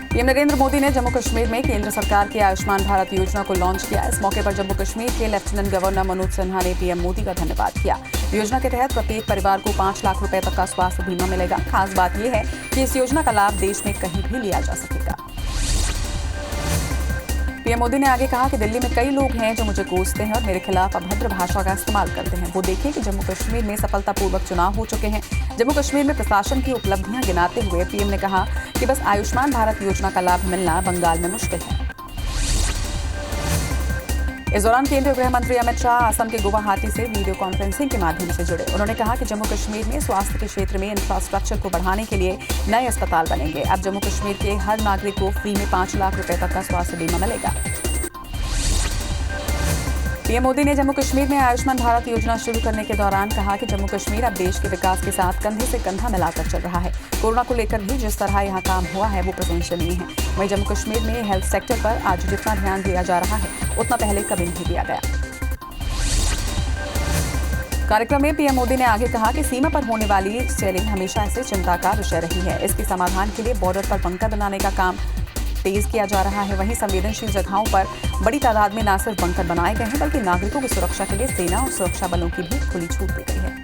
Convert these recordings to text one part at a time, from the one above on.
PM Narendra Modi ने जम्मू कश्मीर में केंद्र सरकार की आयुष्मान भारत योजना को लॉन्च किया। इस मौके पर जम्मू कश्मीर के लेफ्टिनेंट गवर्नर मनोज सिन्हा ने पीएम मोदी का धन्यवाद किया। योजना के तहत प्रत्येक परिवार को 5 लाख रुपए तक का स्वास्थ्य बीमा मिलेगा। खास बात यह है कि इस योजना का लाभ देश में कहीं भी लिया जा सकेगा। पीएम मोदी ने आगे कहा कि दिल्ली में कई लोग हैं जो मुझे कोसते हैं और मेरे खिलाफ अभद्र भाषा का इस्तेमाल करते हैं। वो देखें कि जम्मू कश्मीर में सफलतापूर्वक चुनाव हो चुके हैं। जम्मू कश्मीर में प्रशासन की उपलब्धियां गिनाते हुए पीएम ने कहा कि बस आयुष्मान भारत योजना का लाभ मिलना बंगाल में मुश्किल है। इस दौरान केंद्रीय गृह मंत्री अमित शाह असम के गुवाहाटी से वीडियो कॉन्फ्रेंसिंग के माध्यम से जुड़े। उन्होंने कहा कि जम्मू कश्मीर में स्वास्थ्य के क्षेत्र में इंफ्रास्ट्रक्चर को बढ़ाने के लिए नए अस्पताल बनेंगे। अब जम्मू कश्मीर के हर नागरिक को फ्री में 5 लाख रुपए तक का स्वास्थ्य बीमा मिलेगा। पीएम मोदी ने जम्मू कश्मीर में आयुष्मान भारत योजना शुरू करने के दौरान कहा कि जम्मू कश्मीर अब देश के विकास के साथ कंधे से कंधा मिलाकर चल रहा है। कोरोना को लेकर भी जिस तरह यहाँ काम हुआ है वो प्रशंसनीय है। वहीं जम्मू कश्मीर में हेल्थ सेक्टर पर आज जितना ध्यान दिया जा रहा है उतना पहले कभी नहीं दिया गया। कार्यक्रम में पीएम मोदी ने आगे कहा कि सीमा पर होने वाली सेलिंग हमेशा ऐसे चिंता का विषय रही है। इसके समाधान के लिए बॉर्डर पर बंकर बनाने का काम तेज किया जा रहा है। वहीं संवेदनशील जगहों पर बड़ी तादाद में न सिर्फ बंकर बनाए गए हैं बल्कि नागरिकों की सुरक्षा के लिए सेना और सुरक्षा बलों की भी खुली छूट दी गई है।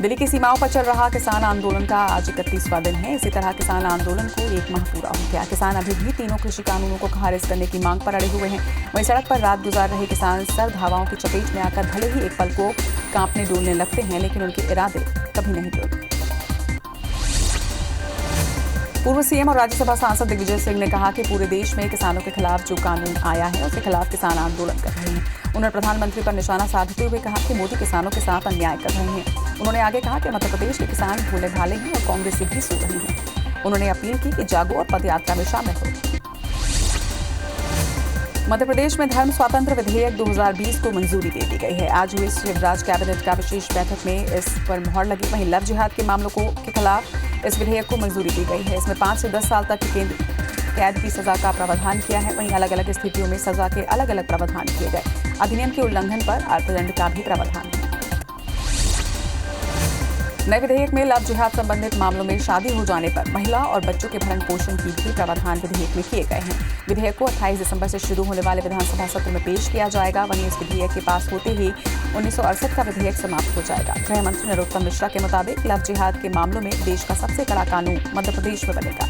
दिल्ली की सीमाओं पर चल रहा किसान आंदोलन का आज 31वां दिन है। इसी तरह किसान आंदोलन को 1 माह पूरा हो गया। किसान अभी भी तीनों कृषि कानूनों को खारिज करने की मांग पर अड़े हुए हैं। वहीं सड़क पर रात गुजार रहे किसान सर्द हवाओं की चपेट में आकर भले ही एक पल को कांपने डोलने लगते हैं लेकिन उनके इरादे कभी नहीं डोलते। पूर्व सीएम और राज्यसभा सांसद दिग्विजय सिंह ने कहा कि पूरे देश में किसानों के खिलाफ जो कानून आया है उसके खिलाफ किसान आंदोलन कर रहे हैं। उन्होंने प्रधानमंत्री पर निशाना साधते हुए कहा कि मोदी किसानों के साथ अन्याय कर रहे हैं। उन्होंने आगे कहा कि मध्य प्रदेश के किसान भोले भाले हैं और कांग्रेस भी सो रही है। उन्होंने अपील की कि जागो और पदयात्रा में शामिल हो। मध्य प्रदेश में धर्म स्वातंत्र विधेयक 2020 को मंजूरी दे दी गई है। आज हुई शिवराज कैबिनेट का विशेष बैठक में इस पर मुहर लगी। वहीं लव जिहाद के मामलों के खिलाफ इस विधेयक को मंजूरी दी गई है। इसमें 5 से 10 साल तक की कैद की सजा का प्रावधान किया है। वहीं अलग अलग स्थितियों में सजा के अलग अलग प्रावधान किए गए। अधिनियम के उल्लंघन पर अर्थदंड का भी प्रावधान है। नए विधेयक में लव जिहाद संबंधित मामलों में शादी हो जाने पर महिला और बच्चों के भरण पोषण की भी प्रावधान विधेयक में किए गए हैं। विधेयक को 28 दिसंबर से शुरू होने वाले विधानसभा सत्र में पेश किया जाएगा। वहीं इस विधेयक के पास होते ही 1968 का विधेयक समाप्त हो जाएगा। गृह मंत्री नरोत्तम मिश्रा के मुताबिक लव जिहाद के मामलों में देश का सबसे कड़ा कानून मध्य प्रदेश में बनेगा।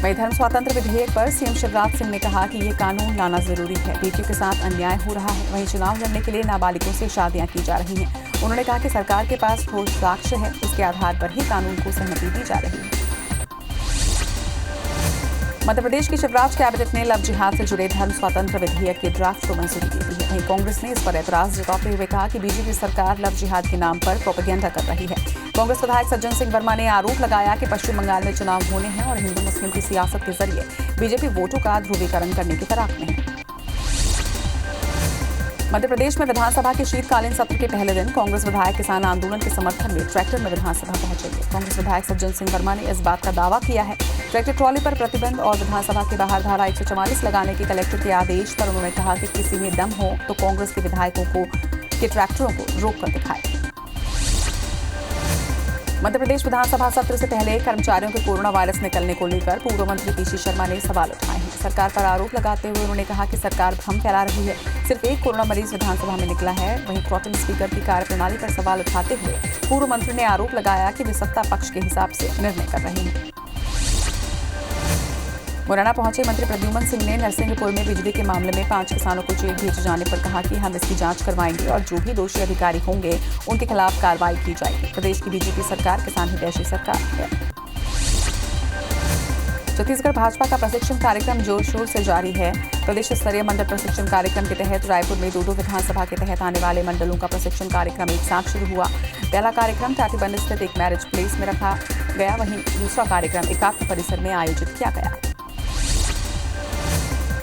वहीं धर्म स्वातंत्र विधेयक पर सीएम शिवराज सिंह ने कहा कि ये कानून लाना जरूरी है। बेटियों के साथ अन्याय हो रहा है। वहीं चुनाव लड़ने के लिए नाबालिगों से शादियां की जा रही हैं। उन्होंने कहा कि सरकार के पास ठोस साक्ष्य है, उसके आधार पर ही कानून को सहमति दी जा रही है। मध्य प्रदेश की शिवराज कैबिनेट ने लव जिहाद से जुड़े धर्म स्वातंत्र विधेयक के ड्राफ्ट को मंजूरी दे दी है। वहीं कांग्रेस ने इस पर एतराज जताते हुए कहा कि बीजेपी सरकार लव जिहाद के नाम पर प्रोपेगेंडा कर रही है। कांग्रेस विधायक सज्जन सिंह वर्मा ने आरोप लगाया कि पश्चिम बंगाल में चुनाव होने हैं और हिंदू मुस्लिम की सियासत के जरिए बीजेपी वोटों का ध्रुवीकरण करने की फिराक में है। मध्य प्रदेश में विधानसभा के शीतकालीन सत्र के पहले दिन कांग्रेस विधायक किसान आंदोलन के समर्थन में ट्रैक्टर में विधानसभा पहुंचेंगे। कांग्रेस विधायक सज्जन सिंह वर्मा ने इस बात का दावा किया है। ट्रैक्टर ट्रॉली पर प्रतिबंध और विधानसभा के बाहर धारा 144 लगाने के कलेक्टर के आदेश पर उन्होंने कहा कि किसी में दम हो तो कांग्रेस के विधायकों के ट्रैक्टरों को रोक कर दिखाए। मध्य प्रदेश विधानसभा सत्र से पहले कर्मचारियों के कोरोना वायरस निकलने को लेकर पूर्व मंत्री पीसी शर्मा ने सवाल उठाए हैं। सरकार पर आरोप लगाते हुए उन्होंने कहा कि सरकार भ्रम फैला रही है। सिर्फ एक कोरोना मरीज विधानसभा में निकला है। वहीं प्रोटेम स्पीकर की कार्यप्रणाली पर सवाल उठाते हुए पूर्व मंत्री ने आरोप लगाया कि वे सत्ता पक्ष के हिसाब से निर्णय कर रहे हैं। मुरैना पहुंचे मंत्री प्रद्युमन सिंह ने नरसिंहपुर में बिजली के मामले में 5 किसानों को जेल भेजे जाने पर कहा कि हम इसकी जांच करवाएंगे और जो भी दोषी अधिकारी होंगे उनके खिलाफ कार्रवाई की जाएगी। प्रदेश की बीजेपी सरकार किसान हितैषी सरकार है। छत्तीसगढ़ भाजपा का प्रशिक्षण कार्यक्रम जोर शोर से जारी है। प्रदेश स्तरीय मंडल प्रशिक्षण कार्यक्रम के तहत रायपुर में 2 विधानसभा के तहत आने वाले मंडलों का प्रशिक्षण कार्यक्रम एक साथ शुरू हुआ। पहला कार्यक्रम टाटीबंध स्थित एक मैरिज प्लेस में रखा गया। वहीं दूसरा कार्यक्रम एकात्म परिसर में आयोजित किया गया।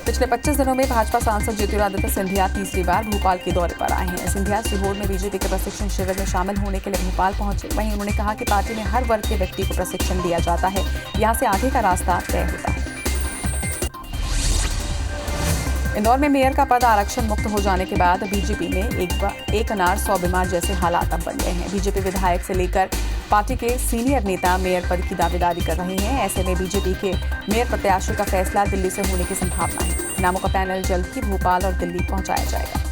पिछले 25 दिनों में भाजपा सांसद ज्योतिरादित्य सिंधिया तीसरी बार भोपाल के दौरे पर आए हैं। सिंधिया सीहोर में बीजेपी के प्रशिक्षण शिविर में शामिल होने के लिए भोपाल पहुंचे। वहीं उन्होंने कहा कि पार्टी में हर वर्ग के व्यक्ति को प्रशिक्षण दिया जाता है। यहां से आगे का रास्ता तय होता है। इंदौर में मेयर का पद आरक्षण मुक्त हो जाने के बाद बीजेपी में एक अनार 100 बीमार जैसे हालात अब बन गए हैं। बीजेपी विधायक से लेकर पार्टी के सीनियर नेता मेयर पद की दावेदारी कर रहे हैं। ऐसे में बीजेपी के मेयर प्रत्याशी का फैसला दिल्ली से होने की संभावना है। नामों का पैनल जल्द ही भोपाल और दिल्ली पहुंचाया जाएगा।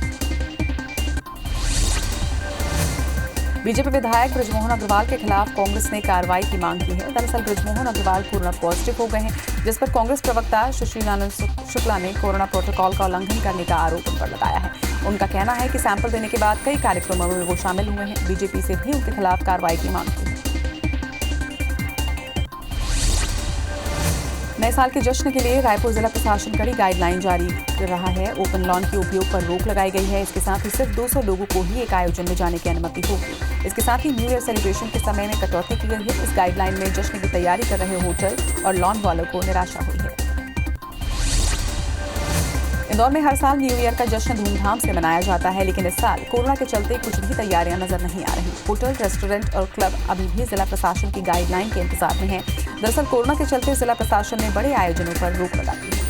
बीजेपी विधायक बृजमोहन अग्रवाल के खिलाफ कांग्रेस ने कार्रवाई की मांग की है। दरअसल बृजमोहन अग्रवाल कोरोना पॉजिटिव हो गए हैं, जिस पर कांग्रेस प्रवक्ता सुशीलानंद शुक्ला ने कोरोना प्रोटोकॉल का उल्लंघन करने का आरोप उन पर लगाया है। उनका कहना है कि सैंपल देने के बाद कई कार्यक्रमों में वो शामिल हुए हैं। बीजेपी से भी उनके खिलाफ कार्रवाई की मांग की है। नए साल के जश्न के लिए रायपुर जिला प्रशासन कड़ी गाइडलाइन जारी कर रहा है। ओपन लॉन के उपयोग पर रोक लगाई गई है। इसके साथ ही सिर्फ 200 लोगों को ही एक आयोजन में जाने की अनुमति होगी। इसके साथ ही न्यू ईयर सेलिब्रेशन के समय में कटौती की गई है। इस गाइडलाइन में जश्न की तैयारी कर रहे होटल और लॉन वालों को निराशा हुई है। इंदौर में हर साल न्यू ईयर का जश्न धूमधाम से मनाया जाता है, लेकिन इस साल कोरोना के चलते कुछ भी तैयारियां नजर नहीं आ रही। होटल, रेस्टोरेंट और क्लब अभी भी जिला प्रशासन की गाइडलाइन के इंतजार में हैं। दरअसल कोरोना के चलते जिला प्रशासन ने बड़े आयोजनों पर रोक लगा दी है।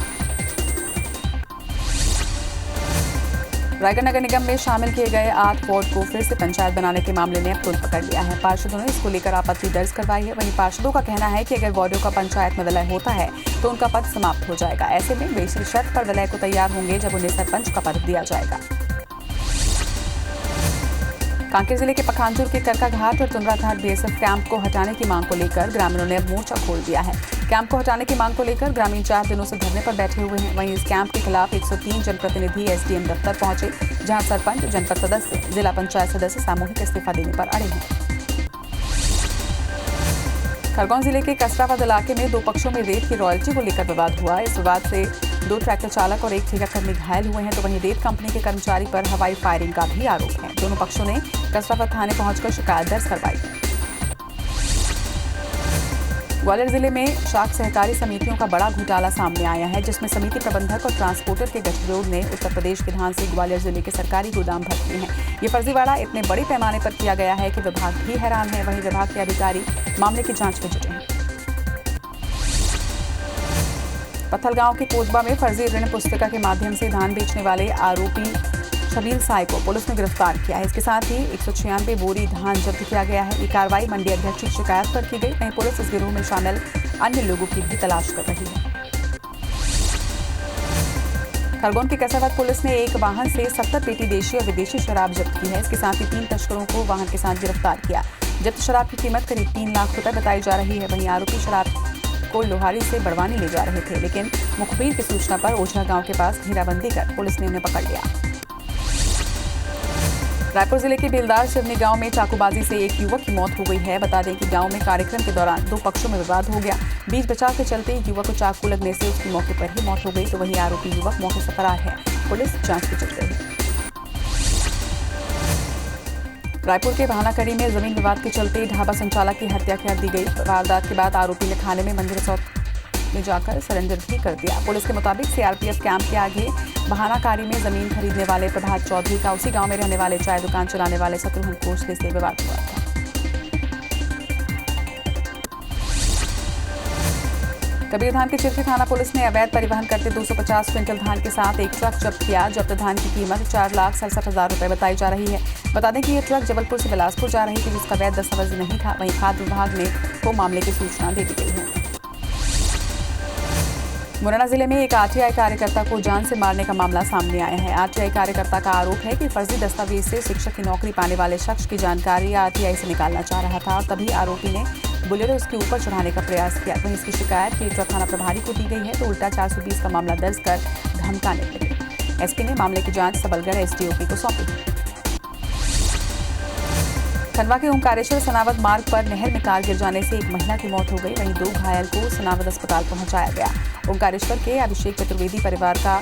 रायगढ़ नगर निगम में शामिल किए गए 8 वार्ड को फिर से पंचायत बनाने के मामले ने अब तुल पकड़ लिया है। पार्षदों ने इसको लेकर आपत्ति दर्ज करवाई है। वहीं पार्षदों का कहना है कि अगर वार्डों का पंचायत में विलय होता है तो उनका पद समाप्त हो जाएगा। ऐसे में वे इसी शर्त पर विलय को तैयार होंगे जब उन्हें सरपंच का पद दिया जाएगा। कांकेर जिले के पखानजोर के करका घाट और तुंद्रा घाट बीएसएफ कैंप को हटाने की मांग को लेकर ग्रामीणों ने अब मोर्चा खोल दिया है। कैंप को हटाने की मांग को लेकर ग्रामीण 4 दिनों से धरने पर बैठे हुए हैं। वहीं इस कैंप के खिलाफ 103 जनप्रतिनिधि एसडीएम दफ्तर पहुंचे, जहां सरपंच, जनपद सदस्य, जिला पंचायत सदस्य सामूहिक इस्तीफा देने पर अड़े हैं। खरगोन जिले के कसराबाद इलाके में 2 पक्षों में रेत की रॉयल्टी को लेकर विवाद हुआ। इस विवाद से 2 ट्रैक्टर चालक और 1 ठेकाकर्मी घायल हुए हैं। तो वहीं रेत कंपनी के कर्मचारी पर हवाई फायरिंग का भी आरोप है। दोनों पक्षों ने कसराबाद थाने पहुंचकर शिकायत दर्ज करवाई। ग्वालियर जिले में शाख सहकारी समितियों का बड़ा घोटाला सामने आया है, जिसमें समिति प्रबंधक और ट्रांसपोर्टर के गठजोड़ ने उत्तर प्रदेश के धान से ग्वालियर जिले के सरकारी गोदाम भर दिए हैं। ये फर्जीवाड़ा इतने बड़े पैमाने पर किया गया है कि विभाग भी हैरान है। वहीं विभाग के अधिकारी मामले की जांच में जुटे हैं। पत्थलगांव के कोतबा में फर्जी ऋण पुस्तिका के माध्यम से धान बेचने वाले आरोपी शबीर साय को पुलिस ने गिरफ्तार किया है। इसके साथ ही 196 बोरी धान जब्त किया गया है। ये कार्रवाई मंडी अध्यक्ष की शिकायत पर की गई। वहीं पुलिस इस गिरोह में शामिल अन्य लोगों की भी तलाश कर रही है। खरगोन की कसराबाद पुलिस ने एक वाहन से 70 पेटी देशी और विदेशी शराब जब्त की है। इसके साथ ही 3 तस्करों को वाहन के साथ गिरफ्तार किया। जब्त शराब की कीमत करीब 3 लाख रुपए बताई जा रही है। वहीं आरोपी शराब को लोहारी से बड़वानी ले जा रहे थे, लेकिन मुखबिर की सूचना पर ओझा गांव के पास घेराबंदी कर पुलिस ने उन्हें पकड़ लिया। रायपुर जिले के बेलदार शिवनी गांव में चाकूबाजी से एक युवक की मौत हो गई है। बता दें कि गांव में कार्यक्रम के दौरान 2 पक्षों में विवाद हो गया। बीच बचाव के चलते युवक को चाकू लगने से उसकी मौके पर ही मौत हो गई। तो वहीं आरोपी युवक मौके से फरार है। पुलिस जांच में जुट गई है। रायपुर के भानाकड़ी में जमीन विवाद के चलते ढाबा संचालक की हत्या कर दी गई। वारदात के बाद आरोपी ने थाने में मंदिर चौक में जाकर सरेंडर भी कर दिया। पुलिस के मुताबिक सीआरपीएफ कैंप के आगे बहानाकारी में जमीन खरीदने वाले प्रभात चौधरी का उसी गांव में रहने वाले चाय दुकान चलाने वाले शत्रुघ्न खोसले से विवाद हुआ था। कबीरधाम के चिरकी थाना पुलिस ने अवैध परिवहन करते 250 क्विंटल धान के साथ एक ट्रक जब्त किया। जब्त धान की कीमत 4,67,000 रुपए बताई जा रही है। बता दें कि यह ट्रक जबलपुर से बिलासपुर जा रही थी, जिसका वैध दस्तावेज नहीं था। वहीं खाद्य विभाग को मामले की सूचना दे दी गई है। मुरैना जिले में एक आरटीआई कार्यकर्ता को जान से मारने का मामला सामने आया है। आरटीआई कार्यकर्ता का आरोप है कि फर्जी दस्तावेज से शिक्षक की नौकरी पाने वाले शख्स की जानकारी आरटीआई से निकालना चाह रहा था और तभी आरोपी ने बुलेरो उसके ऊपर चढ़ाने का प्रयास किया। वहीं इसकी शिकायत टीटरा थाना प्रभारी को दी गई है, तो उल्टा 420 का मामला दर्ज कर धमकाने लगे। एसपी ने मामले की जांच सबलगढ़ एसडीओपी को सौंपी। खंडवा के ओंकारेश्वर सनावद मार्ग पर नहर में कार गिर जाने से एक महिला की मौत हो गई। वहीं 2 घायल को सनावद अस्पताल पहुंचाया गया। ओंकारेश्वर के अभिषेक चतुर्वेदी परिवार का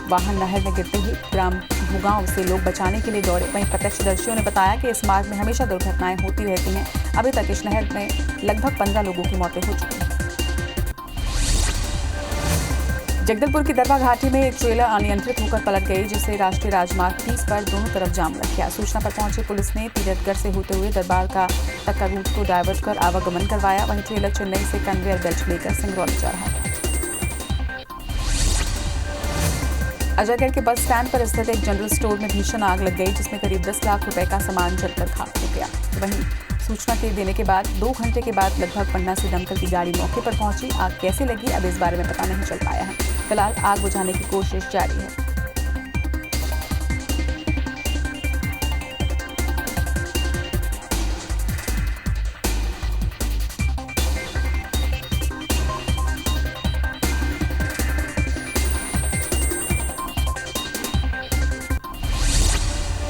वाहन नहर में गिरते ही ग्राम भूगांव से लोग बचाने के लिए दौड़े। वहीं प्रत्यक्षदर्शियों ने बताया कि इस मार्ग में हमेशा दुर्घटनाएं होती रहती हैं। अभी तक इस नहर में लगभग 15 लोगों की मौतें हो चुकी हैं। जगदलपुर की दरवा घाटी में एक ट्रेलर अनियंत्रित होकर पलट गई, जिससे राष्ट्रीय राजमार्ग 30 पर दोनों तरफ जाम लग गया। सूचना पर पहुंची पुलिस ने तीरथगढ़ से होते हुए दरबार तक का रूट को डायवर्ट कर आवागमन करवाया। वहीं ट्रेलर चेन्नई से कन्वेयर बेल्ट लेकर सिंगरौली जा रहा था। अजयगढ़ के बस स्टैंड पर स्थित एक जनरल स्टोर में भीषण आग लग गई, जिसमें करीब 10 लाख रुपए का सामान जलकर खाक हो गया। वहीं सूचना के देने के बाद 2 घंटे के बाद लगभग पन्ना से दमकल की गाड़ी मौके पर पहुंची। आग कैसे लगी अब इस बारे में पता नहीं चल पाया है। फिलहाल आग बुझाने की कोशिश जारी है।